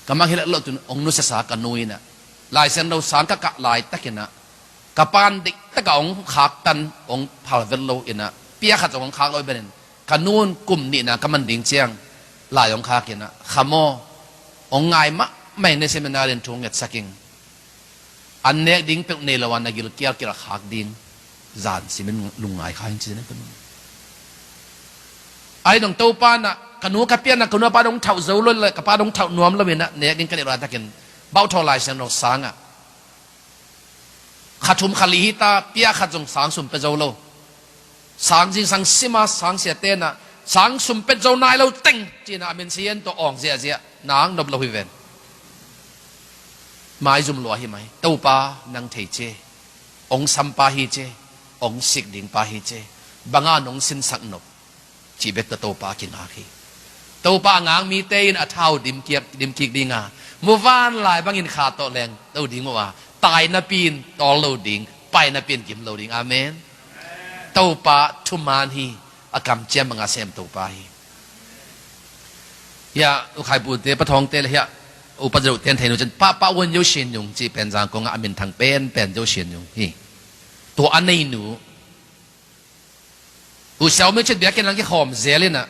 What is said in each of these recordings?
กำมังเห็นเราตุนองนุสสากันนุยนะลายเส้นเราสางกะกะลายตะกินะกะปานดิตะกะองขากตันองพาเวลโลอินะเปียขัดองขากลอยเบนกันนูนกลุ่มนี่นะกำมันดิ่งเจียงลายองขากินะขโมองไงมะไม่ในเซมินาร์เรียนทงเงสักิงอันเนี้ยดิ่งเป็นเนลวันนักิลเกียร์กิระขากดิ่งจานสิมันลุงไงข้าจริงๆนะกันไอ้ดงเต้าปานะกันนูกับเปียนะกันนูปาดงเท่าเจ้าเลยกับปาดงเท่านวมแล้วเว้นนะเนี้ยดิ่งกันเอราตะกินเบาเท่าไรเส้นเราสางอ่ะขัดทุมขัดลิฮิตาเปียขัดจงสางสุมเปเจ้าโลสางจริงสังสิมาสางเสียเต้นนะสางสุมเปเจ้านายเราเต็งจีน่ะเป็นเสียนตัวอ่องเสียนางนบเราพิเวนไม้จุ่มลัวหิไหมเต้าปานังเทเจองสัมปาฮิเจองสิกดิ่งปาฮิเจบางานองสินสักนบจีเบตเต้าปากินอาคีเต้าปางางมีเตยนอัฐาวดิมเกียดิมกิกดิ่งาเมื่อวานหลายบางอินขาโตแรงเต้าดิ่งว่าตายนับปีนตอลโลดิ่งไปนับปีนกิมโลดิ่งอาเมนเต้าปาทุมานฮีอากรรมเจียมบางอาเซมเต้าปาฮียาอุคายปูเตปะทองเตเลยฮะอุปจารุเตียนเทนุจนป้าวันโยชินยงจีเป็นจางกงอามินทางเป็นโยชินยงฮีตัวอันนี้หนูอุเสาไม่ใช่เบียกันนังกี่หอมเจลินะ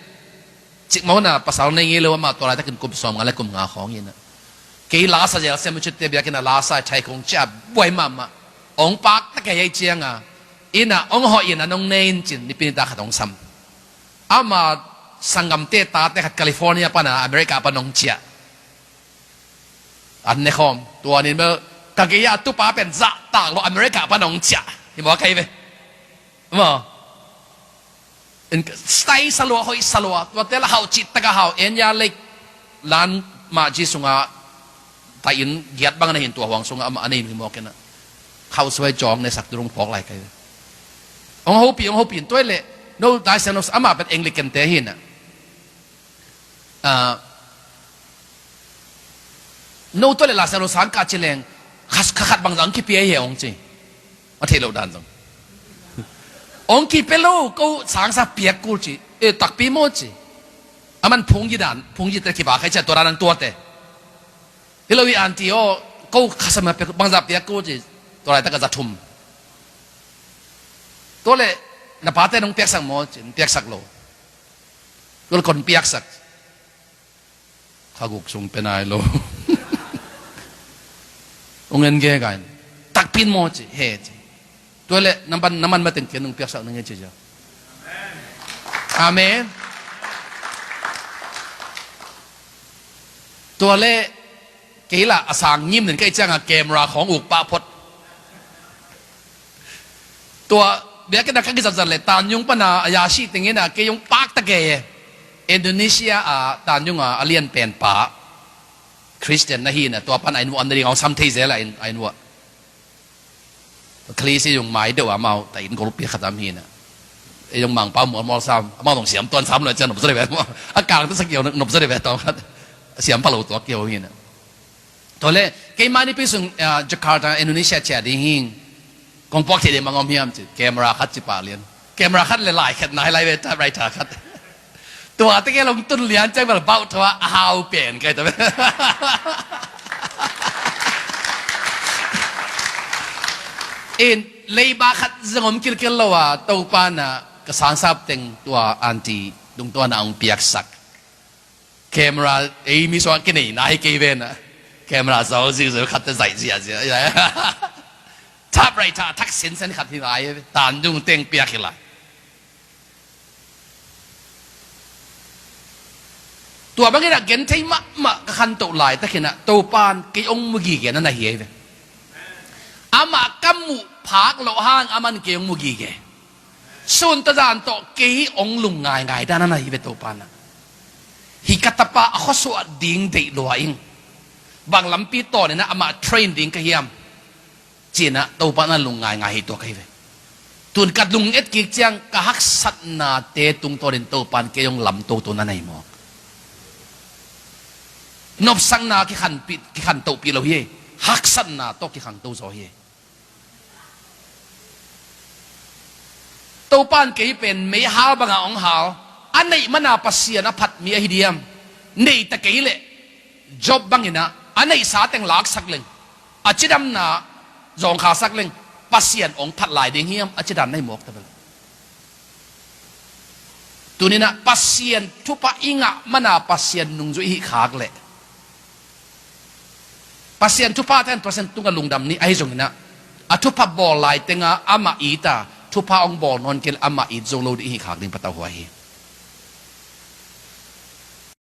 จิกมอนะภาษาในเงี้ยเลยว่ามาตัวอะไรถ้ากินกุมสอมอะไรกุมงาของยินะกี่ลาซาเจลเซไม่ใช่เบียกันลาซาใช้คงจับบ่อยมาองปักตะแกยัยเจียงอ่ะอินะองหอยนะน้องเนนจินนี่เป็นตาขัดองซ้ำอามาสังกัมเตตาเตขัดแคลิฟอร์เนียปะนะอเมริกาปะน้องเจียอันนี้คอมตัวนี้เมื่อกางเกียตุปาเป็นจะต่างโลอเมริกาปะน้องเจียเห็นบอกใครไหมมั้งสไตล์สลัวหอยสลัวตัวเตละเขาจิตตะกะเขาเอ็นยาเล็กล้านมาจีสุงาแต่อินเหยียดบางในเห็นตัวหวังสุงาอันนี้คือบอกกันนะเขาสวยจองในสักตรงพอกไรกันองเขาปีองเขาปีนตัวเละโน้ได้เซนส์อามาเป็นเองลิกันเตหินอ่ะโน้ตัวเละลาเซนส์สังกัดเชลงขัดบางอย่างที่เปียเหี้ยองจีมาเทโลดันตรงองค์qui pe lo ko sang sa piak ku chi e tak pi mo chi aman phung ji dan phung ji te ki ba khai cha tora nan tor te hilowi anti o ko khasama pe bang za piak ku chi tora ta ka za thum to le na pa te nong piak sak mo chi piak sak lo ko kon piak sak khaguk sung pe nai lo ongen ge gan tak pin mo chi he chiตัวเล่น้ำมันมาถึงเขียนหนึ่งเปียกสักหนึ่งเฉยๆอาเมนตัวเล่กี่ละอสังยิ้มหนึ่งใกล้จ้างเกมราของอุกปะพดตัวเบียกันนักกิจสันเลยตานยุงปนาอายาชีติงเงี้ยนะเกยงปากตะเกยอินโดนีเซียตานยุงเลียนเป็นป่าคริสเตียนนะฮีนะตัวปันไอ้หนูอันนี้เอาซ้ำที่เสียละไอ้หนูคลีสิยงไม้เดี๋ยวว่าเมาแต่อินกรุบเปียขัดจำหินอ่ะไอ้ยงมังเป้าหมอมอซ้ำเมาต้องเสียมต้นซ้ำเลยจะหนุบเสด็จแบบอากาศต้องสเกี่ยวหนุบเสด็จแบบตอนครับเสียมพะโล้ตัวเกี่ยวหินอ่ะตัวเล่เกมมานี่เป็นส่งจาการ์ตาอินโดนีเซียเชียดีหิงกองปอกที่เดมังอมฮิมจิเกมราคัดจิปาเลียนเกมราคัดหลายๆขัดนายไล่ไปท่าไรท่าคัดตัวที่แกลงต้นเลี้ยงใจแบบเบ้าทัวร์ฮาวเปลี่ยนไงแต่อินเลยบาขัดจะงมกิลกิลละว่าตัวปานะกษัตริย์สับเต็งตัวอันตีดงตัวน่าองเปียกสักแคมรามีส่วนกินนี่นายเกเวนนะแคมราสาวสิจะขัดจะใส่เสียทับไรท่าทักษิณเส้นขัดที่ไหนตานดุงเต็งเปียกอะไรตัวบางทีน่ะเกินใช่มะขันตัวลายแต่เห็นน่ะตัวปานกี่องมุกีเกินนั่นน่ะเหี้ยอามากัมมุพักโลหางอามันเกี่ยงมุกีเกส่วนตะจานโตกี่องลุงง่ายด้านนั้นฮิเวโตปานะฮิกัตปะข้อสวดดิ่งเดลวอิงบางลำปีโตเนี่ยนะอามาเทรนดิ่งกะเฮียมจีน่ะโตปานะลุงง่ายตัวกี่เวตุนกัดลุงเอ็ดกิจยังกะฮักสัตนาเตตุงโตเรนโตปานเกี่ยงลำโตนั้นไหนมอนบสังนากี่ขันโตปีเราเฮฮักสัตนาโตกี่ขังโตโซเฮตัวปานเกี่ยเป็นไม่หาบางองหาอันนี้มันอาปัสเซียนพัดมีอหิเดียมนี่ตะเกี่ยเลย job bangina anai sa teng lak sakleng achidam na zong kha sakleng pasien ong that lai ding hiam achidam nai mok tabel tunina pasien thupa inga mana pasien nungzu hi khak le pasien thupa 10% tunga lungdam ni ai zongina athupa bol lai tenga ama ita thupa ong bol non kel ama it zolo hi khak ding pataw hi